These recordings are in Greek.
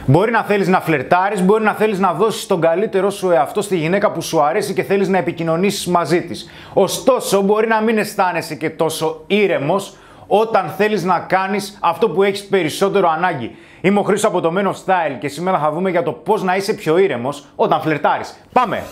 Μπορεί να θέλεις να φλερτάρεις, μπορεί να θέλεις να δώσεις τον καλύτερό σου εαυτό στη γυναίκα που σου αρέσει και θέλεις να επικοινωνήσεις μαζί της. Ωστόσο, μπορεί να μην αισθάνεσαι και τόσο ήρεμος όταν θέλεις να κάνεις αυτό που έχεις περισσότερο ανάγκη. Είμαι ο Χρήστος από το Men of Style και σήμερα θα δούμε για το πώς να είσαι πιο ήρεμος όταν φλερτάρεις. Πάμε!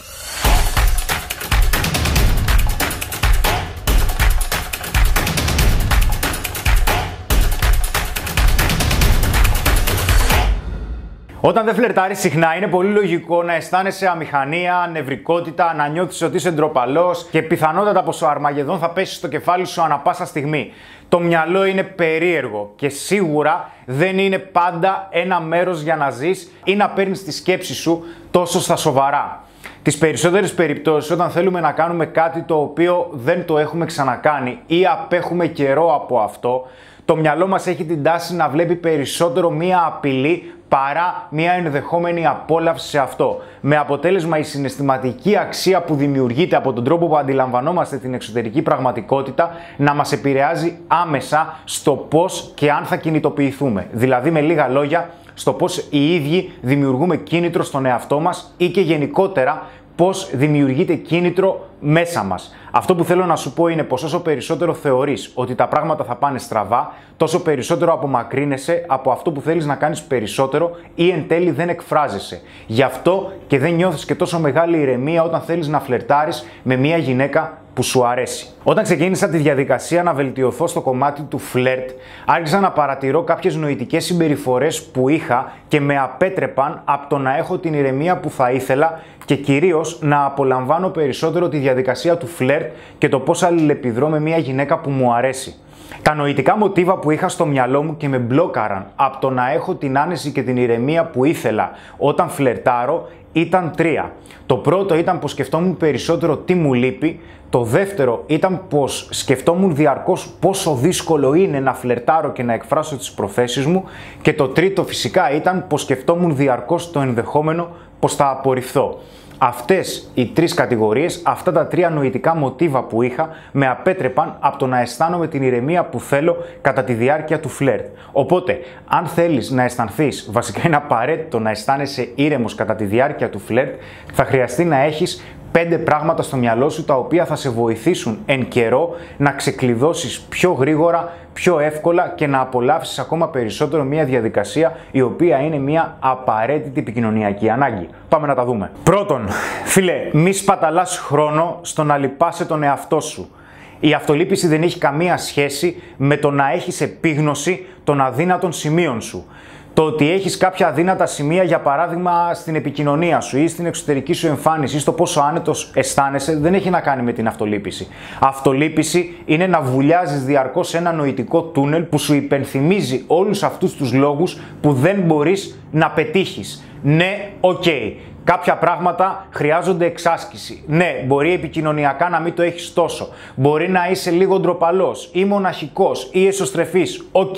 Όταν δεν φλερτάρεις συχνά, είναι πολύ λογικό να αισθάνεσαι αμηχανία, νευρικότητα, να νιώθεις ότι είσαι ντροπαλός και πιθανότατα πως ο Αρμαγεδόν θα πέσει στο κεφάλι σου ανά πάσα στιγμή. Το μυαλό είναι περίεργο και σίγουρα δεν είναι πάντα ένα μέρος για να ζεις ή να παίρνεις τη σκέψη σου τόσο στα σοβαρά. Τις περισσότερες περιπτώσεις, όταν θέλουμε να κάνουμε κάτι το οποίο δεν το έχουμε ξανακάνει ή απέχουμε καιρό από αυτό, το μυαλό μας έχει την τάση να βλέπει περισσότερο μία απειλή παρά μία ενδεχόμενη απόλαυση σε αυτό. Με αποτέλεσμα η συναισθηματική αξία που δημιουργείται από τον τρόπο που αντιλαμβανόμαστε την εξωτερική πραγματικότητα να μας επηρεάζει άμεσα στο πώς και αν θα κινητοποιηθούμε. Δηλαδή, με λίγα λόγια, στο πώς οι ίδιοι δημιουργούμε κίνητρο στον εαυτό μας ή και γενικότερα πώς δημιουργείται κίνητρο μέσα μας. Αυτό που θέλω να σου πω είναι πως όσο περισσότερο θεωρείς ότι τα πράγματα θα πάνε στραβά, τόσο περισσότερο απομακρύνεσαι από αυτό που θέλεις να κάνεις περισσότερο ή εν τέλει δεν εκφράζεσαι. Γι' αυτό και δεν νιώθεις και τόσο μεγάλη ηρεμία όταν θέλεις να φλερτάρεις με μια γυναίκα που σου αρέσει. Όταν ξεκίνησα τη διαδικασία να βελτιωθώ στο κομμάτι του φλερτ, άρχισα να παρατηρώ κάποιες νοητικές συμπεριφορές που είχα και με απέτρεπαν από το να έχω την ηρεμία που θα ήθελα και κυρίως να απολαμβάνω περισσότερο τη διαδικασία του φλερτ και το πώς αλληλεπιδρώ με μια γυναίκα που μου αρέσει. Τα νοητικά μοτίβα που είχα στο μυαλό μου και με μπλόκαραν από το να έχω την άνεση και την ηρεμία που ήθελα όταν φλερτάρω ήταν τρία. Το πρώτο ήταν πως σκεφτόμουν περισσότερο τι μου λείπει. Το δεύτερο ήταν πως σκεφτόμουν διαρκώς πόσο δύσκολο είναι να φλερτάρω και να εκφράσω τις προθέσεις μου. Και το τρίτο φυσικά ήταν πως σκεφτόμουν διαρκώς το ενδεχόμενο πως θα απορριφθώ. Αυτές οι τρεις κατηγορίες, αυτά τα τρία νοητικά μοτίβα που είχα, με απέτρεπαν από το να αισθάνομαι την ηρεμία που θέλω κατά τη διάρκεια του φλερτ. Οπότε, αν θέλεις να αισθανθείς, βασικά είναι απαραίτητο να αισθάνεσαι ήρεμος κατά τη διάρκεια του φλερτ, θα χρειαστεί να έχεις 5 πράγματα στο μυαλό σου τα οποία θα σε βοηθήσουν εν καιρό να ξεκλειδώσεις πιο γρήγορα, πιο εύκολα και να απολαύσεις ακόμα περισσότερο μια διαδικασία η οποία είναι μια απαραίτητη επικοινωνιακή ανάγκη. Πάμε να τα δούμε. Πρώτον, φίλε, μη σπαταλάς χρόνο στο να λυπάσαι τον εαυτό σου. Η αυτολύπηση δεν έχει καμία σχέση με το να έχεις επίγνωση των αδύνατων σημείων σου. Το ότι έχεις κάποια αδύνατα σημεία, για παράδειγμα στην επικοινωνία σου ή στην εξωτερική σου εμφάνιση ή στο πόσο άνετος αισθάνεσαι, δεν έχει να κάνει με την αυτολύπηση. Αυτολύπηση είναι να βουλιάζεις διαρκώς σε ένα νοητικό τούνελ που σου υπενθυμίζει όλους αυτούς τους λόγους που δεν μπορείς να πετύχεις. Ναι, οκ. Κάποια πράγματα χρειάζονται εξάσκηση. Ναι, μπορεί επικοινωνιακά να μην το έχεις τόσο. Μπορεί να είσαι λίγο ντροπαλός ή μοναχικός ή εσωστρεφής. Οκ.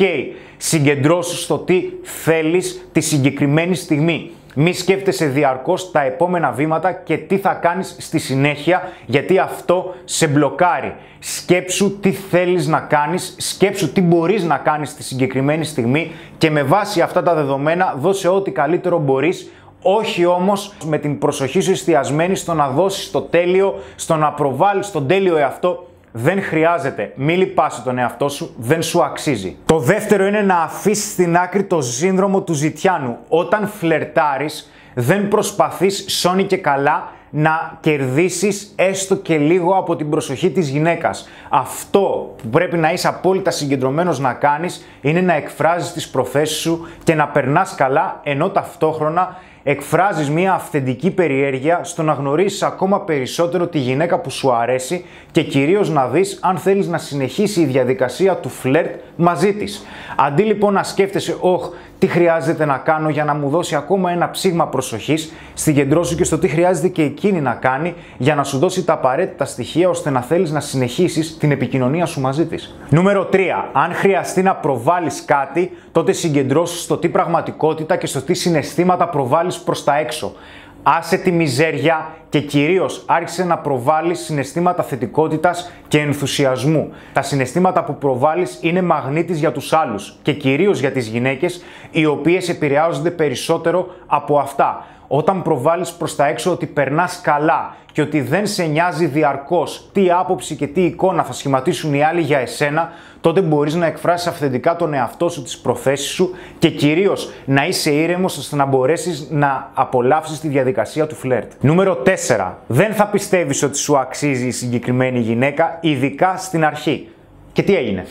Συγκεντρώσου στο τι θέλεις τη συγκεκριμένη στιγμή. Μη σκέφτεσαι διαρκώς τα επόμενα βήματα και τι θα κάνεις στη συνέχεια, γιατί αυτό σε μπλοκάρει. Σκέψου τι θέλεις να κάνεις, σκέψου τι μπορείς να κάνεις στη συγκεκριμένη στιγμή και με βάση αυτά τα δεδομένα δώσε ό,τι καλύτερο μπορείς. Όχι όμως με την προσοχή σου εστιασμένη στο να δώσεις το τέλειο, στο να προβάλλεις τον τέλειο εαυτό. Δεν χρειάζεται. Μη λυπάσαι τον εαυτό σου, δεν σου αξίζει. Το δεύτερο είναι να αφήσεις στην άκρη το σύνδρομο του ζητιάνου. Όταν φλερτάρεις, δεν προσπαθείς σώνει και καλά να κερδίσεις έστω και λίγο από την προσοχή της γυναίκας. Αυτό που πρέπει να είσαι απόλυτα συγκεντρωμένος να κάνεις είναι να εκφράζεις τις προθέσεις σου και να περνάς καλά, ενώ ταυτόχρονα εκφράζεις μια αυθεντική περιέργεια στο να γνωρίσεις ακόμα περισσότερο τη γυναίκα που σου αρέσει και κυρίως να δεις αν θέλεις να συνεχίσει η διαδικασία του φλερτ μαζί της. Αντί λοιπόν να σκέφτεσαι, τι χρειάζεται να κάνω για να μου δώσει ακόμα ένα ψήγμα προσοχής, συγκεντρώσου και στο τι χρειάζεται και εκείνη να κάνει για να σου δώσει τα απαραίτητα στοιχεία ώστε να θέλεις να συνεχίσεις την επικοινωνία σου μαζί της. Νούμερο 3. Αν χρειαστεί να προβάλλεις κάτι, τότε συγκεντρώσου στο τι πραγματικότητα και στο τι συναισθήματα προβάλλεις προς τα έξω. Άσε τη μιζέρια και κυρίως άρχισε να προβάλλεις συναισθήματα θετικότητας και ενθουσιασμού. Τα συναισθήματα που προβάλλεις είναι μαγνήτης για τους άλλους και κυρίως για τις γυναίκες, οι οποίες επηρεάζονται περισσότερο από αυτά. Όταν προβάλλεις προς τα έξω ότι περνάς καλά και ότι δεν σε νοιάζει διαρκώς τι άποψη και τι εικόνα θα σχηματίσουν οι άλλοι για εσένα, τότε μπορείς να εκφράσεις αυθεντικά τον εαυτό σου, τις προθέσεις σου και κυρίως να είσαι ήρεμος ώστε να μπορέσεις να απολαύσεις τη διαδικασία του φλερτ. Νούμερο 4. Δεν θα πιστεύεις ότι σου αξίζει η συγκεκριμένη γυναίκα, ειδικά στην αρχή. Και τι έγινε?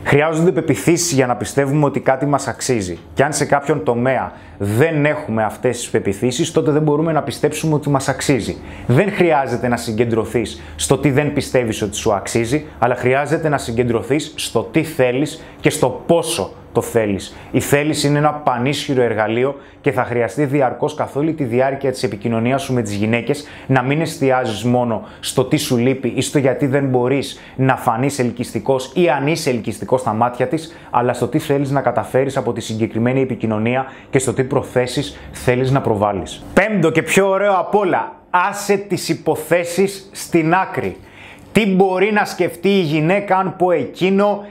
Χρειάζονται πεποιθήσεις για να πιστεύουμε ότι κάτι μας αξίζει. Και αν σε κάποιον τομέα δεν έχουμε αυτές τις πεποιθήσεις, τότε δεν μπορούμε να πιστέψουμε ότι μας αξίζει. Δεν χρειάζεται να συγκεντρωθείς στο τι δεν πιστεύεις ότι σου αξίζει, αλλά χρειάζεται να συγκεντρωθείς στο τι θέλεις και στο πόσο το θέλεις. Η θέληση είναι ένα πανίσχυρο εργαλείο και θα χρειαστεί διαρκώς καθ' όλη τη διάρκεια της επικοινωνίας σου με τις γυναίκες να μην εστιάζεις μόνο στο τι σου λείπει ή στο γιατί δεν μπορείς να φανείς ελκυστικός ή αν είσαι ελκυστικός στα μάτια της, αλλά στο τι θέλεις να καταφέρεις από τη συγκεκριμένη επικοινωνία και στο τι προθέσεις θέλεις να προβάλλεις. Πέμπτο και πιο ωραίο απ' όλα, άσε τις υποθέσεις στην άκρη. Τι μπορεί να σκεφτεί η γυναίκα αν πω εκείνο?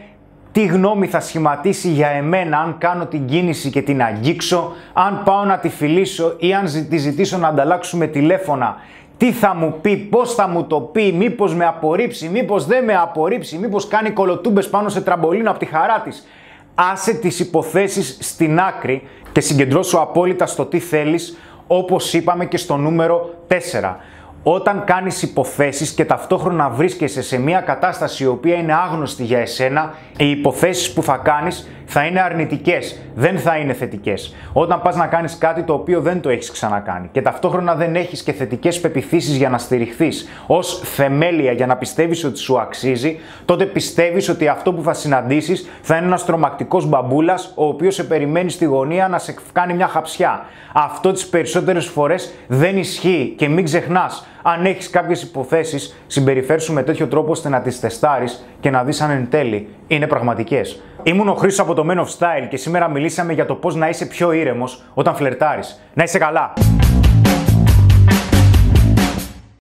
Τι γνώμη θα σχηματίσει για εμένα αν κάνω την κίνηση και την αγγίξω, αν πάω να τη φιλήσω ή αν τη ζητήσω να ανταλλάξουμε τηλέφωνα? Τι θα μου πει, πώς θα μου το πει, μήπως με απορρίψει, μήπως δεν με απορρίψει, μήπως κάνει κολοτούμπες πάνω σε τραμπολίνο από τη χαρά της? Άσε τις υποθέσεις στην άκρη και συγκεντρώσου απόλυτα στο τι θέλεις, όπως είπαμε και στο νούμερο 4. Όταν κάνεις υποθέσεις και ταυτόχρονα βρίσκεσαι σε μια κατάσταση η οποία είναι άγνωστη για εσένα, οι υποθέσεις που θα κάνεις θα είναι αρνητικές, δεν θα είναι θετικές. Όταν πας να κάνεις κάτι το οποίο δεν το έχεις ξανακάνει και ταυτόχρονα δεν έχεις και θετικές πεποιθήσεις για να στηριχθείς ως θεμέλια για να πιστεύεις ότι σου αξίζει, τότε πιστεύεις ότι αυτό που θα συναντήσεις θα είναι ένας τρομακτικός μπαμπούλας ο οποίος σε περιμένει στη γωνία να σε κάνει μια χαψιά. Αυτό τις περισσότερες φορές δεν ισχύει και μην ξεχνάς, αν έχεις κάποιες υποθέσεις, συμπεριφέρσου με τέτοιο τρόπο ώστε να τις τεστάρεις και να δεις αν εν τέλει είναι πραγματικές. Ήμουν ο Χρήστος από το Men of Style και σήμερα μιλήσαμε για το πώς να είσαι πιο ήρεμος όταν φλερτάρεις. Να είσαι καλά!